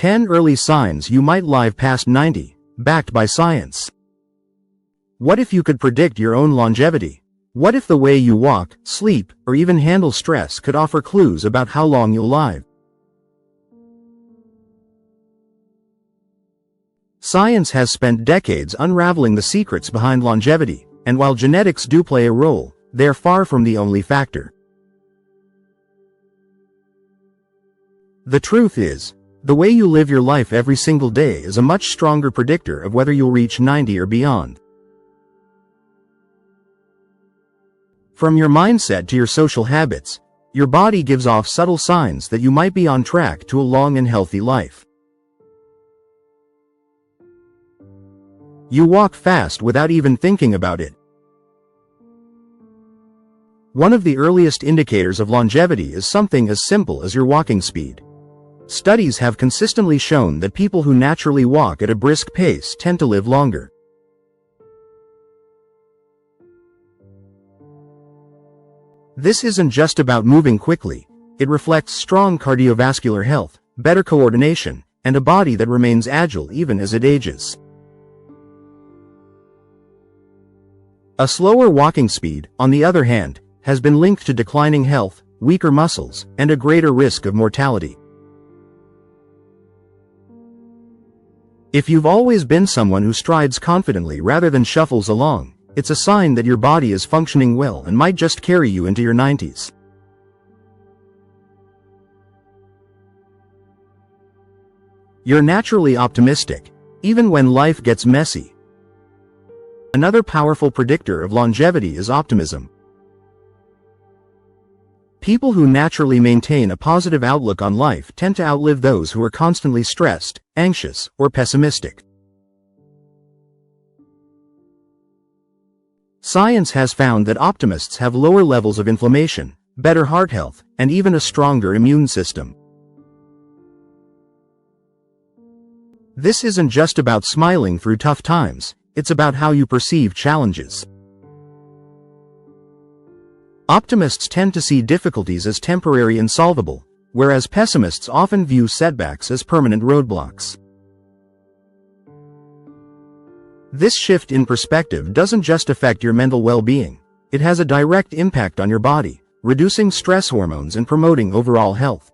10 early signs you might live past 90, backed by science. What if you could predict your own longevity? What if the way you walk, sleep, or even handle stress could offer clues about how long you'll live? Science has spent decades unraveling the secrets behind longevity, and while genetics do play a role, they're far from the only factor. The truth is, the way you live your life every single day is a much stronger predictor of whether you'll reach 90 or beyond. From your mindset to your social habits, your body gives off subtle signs that you might be on track to a long and healthy life. You walk fast without even thinking about it. One of the earliest indicators of longevity is something as simple as your walking speed. Studies have consistently shown that people who naturally walk at a brisk pace tend to live longer. This isn't just about moving quickly, it reflects strong cardiovascular health, better coordination, and a body that remains agile even as it ages. A slower walking speed, on the other hand, has been linked to declining health, weaker muscles, and a greater risk of mortality. If you've always been someone who strides confidently rather than shuffles along, it's a sign that your body is functioning well and might just carry you into your 90s. You're naturally optimistic, even when life gets messy. Another powerful predictor of longevity is optimism. People who naturally maintain a positive outlook on life tend to outlive those who are constantly stressed, anxious, or pessimistic. Science has found that optimists have lower levels of inflammation, better heart health, and even a stronger immune system. This isn't just about smiling through tough times, it's about how you perceive challenges. Optimists tend to see difficulties as temporary and solvable, whereas pessimists often view setbacks as permanent roadblocks. This shift in perspective doesn't just affect your mental well-being, it has a direct impact on your body, reducing stress hormones and promoting overall health.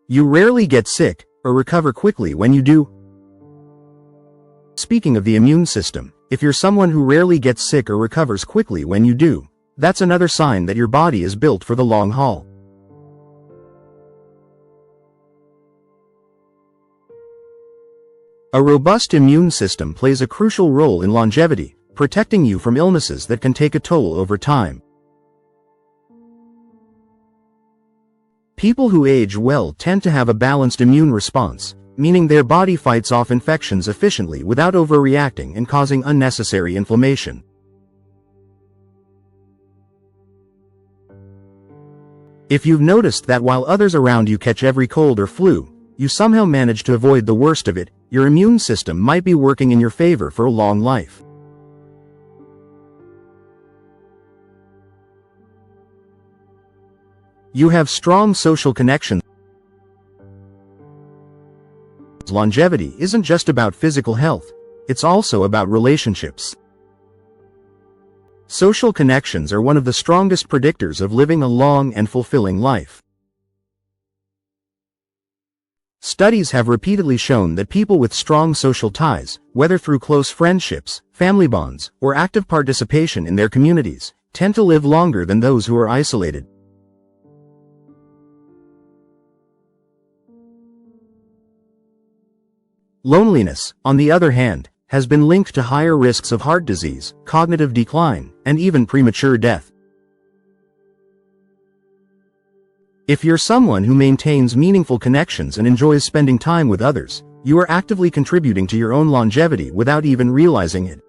You rarely get sick, or recover quickly when you do. Speaking of the immune system, if you're someone who rarely gets sick or recovers quickly when you do, that's another sign that your body is built for the long haul. A robust immune system plays a crucial role in longevity, protecting you from illnesses that can take a toll over time. People who age well tend to have a balanced immune response, meaning their body fights off infections efficiently without overreacting and causing unnecessary inflammation. If you've noticed that while others around you catch every cold or flu, you somehow manage to avoid the worst of it, your immune system might be working in your favor for a long life. You have strong social connections. Longevity isn't just about physical health, it's also about relationships. Social connections are one of the strongest predictors of living a long and fulfilling life. Studies have repeatedly shown that people with strong social ties, whether through close friendships, family bonds, or active participation in their communities, tend to live longer than those who are isolated. Loneliness, on the other hand, has been linked to higher risks of heart disease, cognitive decline, and even premature death. If you're someone who maintains meaningful connections and enjoys spending time with others, you are actively contributing to your own longevity without even realizing it.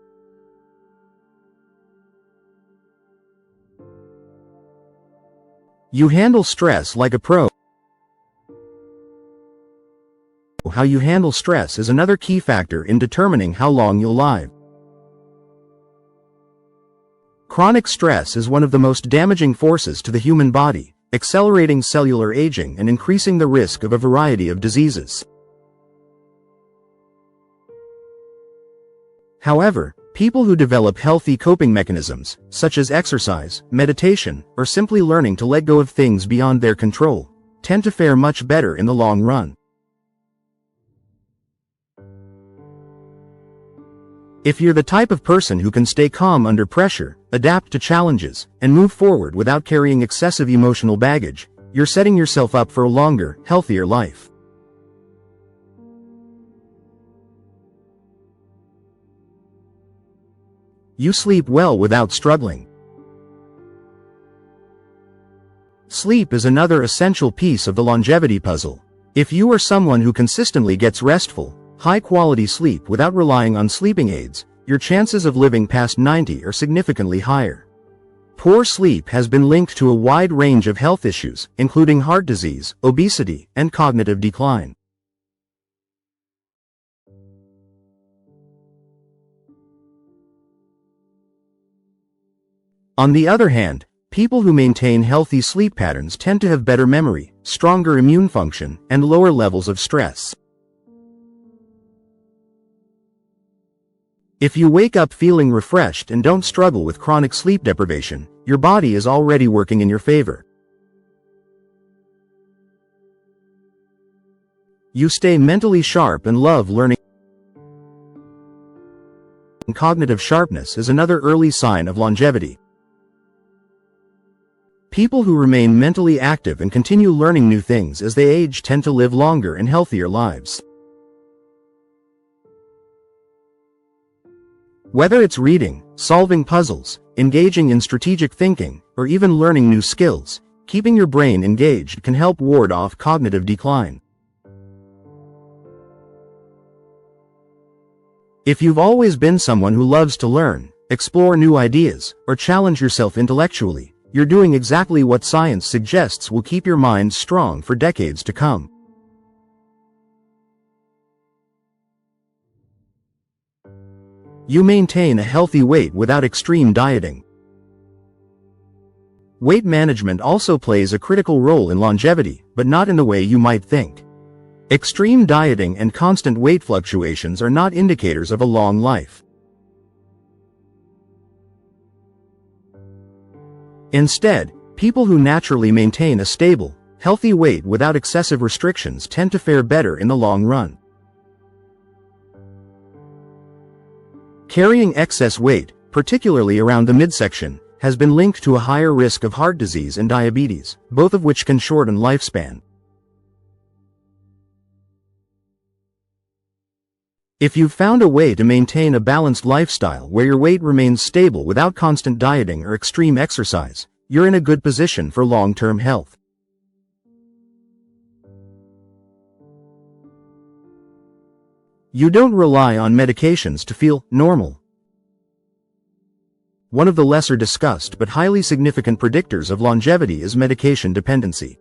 You handle stress like a pro. How you handle stress is another key factor in determining how long you'll live. Chronic stress is one of the most damaging forces to the human body, accelerating cellular aging and increasing the risk of a variety of diseases. However, people who develop healthy coping mechanisms, such as exercise, meditation, or simply learning to let go of things beyond their control, tend to fare much better in the long run. If you're the type of person who can stay calm under pressure, adapt to challenges, and move forward without carrying excessive emotional baggage, you're setting yourself up for a longer, healthier life. You sleep well without struggling. Sleep is another essential piece of the longevity puzzle. If you are someone who consistently gets restful, high-quality sleep without relying on sleeping aids, your chances of living past 90 are significantly higher. Poor sleep has been linked to a wide range of health issues, including heart disease, obesity, and cognitive decline. On the other hand, people who maintain healthy sleep patterns tend to have better memory, stronger immune function, and lower levels of stress. If you wake up feeling refreshed and don't struggle with chronic sleep deprivation, your body is already working in your favor. You stay mentally sharp and love learning. Cognitive sharpness is another early sign of longevity. People who remain mentally active and continue learning new things as they age tend to live longer and healthier lives. Whether it's reading, solving puzzles, engaging in strategic thinking, or even learning new skills, keeping your brain engaged can help ward off cognitive decline. If you've always been someone who loves to learn, explore new ideas, or challenge yourself intellectually, you're doing exactly what science suggests will keep your mind strong for decades to come. You maintain a healthy weight without extreme dieting. Weight management also plays a critical role in longevity, but not in the way you might think. Extreme dieting and constant weight fluctuations are not indicators of a long life. Instead, people who naturally maintain a stable, healthy weight without excessive restrictions tend to fare better in the long run. Carrying excess weight, particularly around the midsection, has been linked to a higher risk of heart disease and diabetes, both of which can shorten lifespan. If you've found a way to maintain a balanced lifestyle where your weight remains stable without constant dieting or extreme exercise, you're in a good position for long-term health. You don't rely on medications to feel normal. One of the lesser discussed but highly significant predictors of longevity is medication dependency.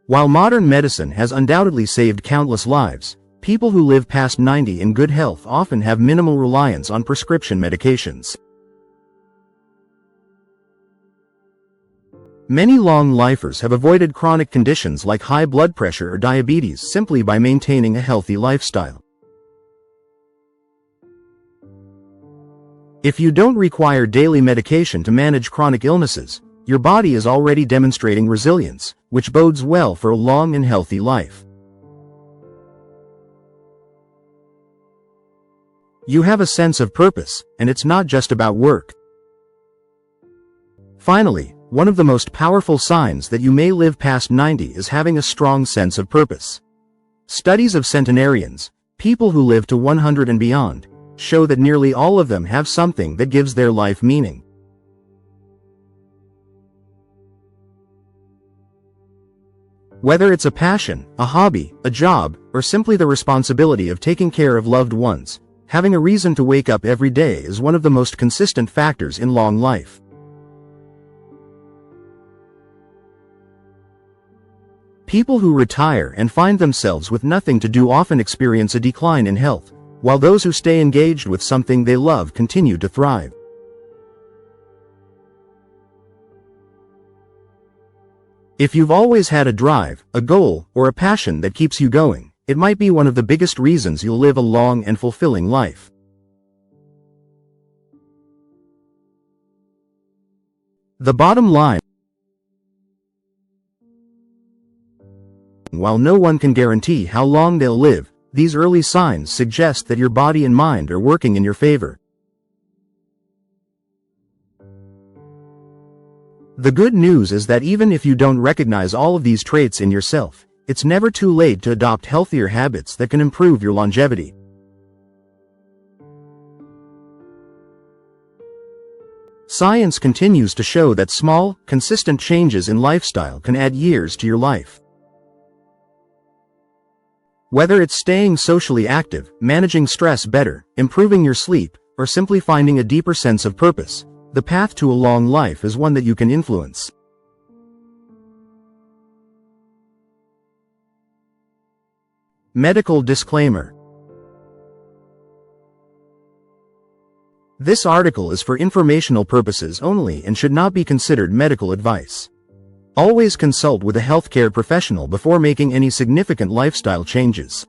While modern medicine has undoubtedly saved countless lives, people who live past 90 in good health often have minimal reliance on prescription medications. Many long-lifers have avoided chronic conditions like high blood pressure or diabetes simply by maintaining a healthy lifestyle. If you don't require daily medication to manage chronic illnesses, your body is already demonstrating resilience, which bodes well for a long and healthy life. You have a sense of purpose, and it's not just about work. Finally, one of the most powerful signs that you may live past 90 is having a strong sense of purpose. Studies of centenarians, people who live to 100 and beyond, show that nearly all of them have something that gives their life meaning. Whether it's a passion, a hobby, a job, or simply the responsibility of taking care of loved ones, having a reason to wake up every day is one of the most consistent factors in long life. People who retire and find themselves with nothing to do often experience a decline in health, while those who stay engaged with something they love continue to thrive. If you've always had a drive, a goal, or a passion that keeps you going, it might be one of the biggest reasons you'll live a long and fulfilling life. The bottom line: while no one can guarantee how long they'll live, these early signs suggest that your body and mind are working in your favor. The good news is that even if you don't recognize all of these traits in yourself, it's never too late to adopt healthier habits that can improve your longevity. Science continues to show that small, consistent changes in lifestyle can add years to your life. Whether it's staying socially active, managing stress better, improving your sleep, or simply finding a deeper sense of purpose, the path to a long life is one that you can influence. Medical disclaimer. This article is for informational purposes only and should not be considered medical advice. Always consult with a healthcare professional before making any significant lifestyle changes.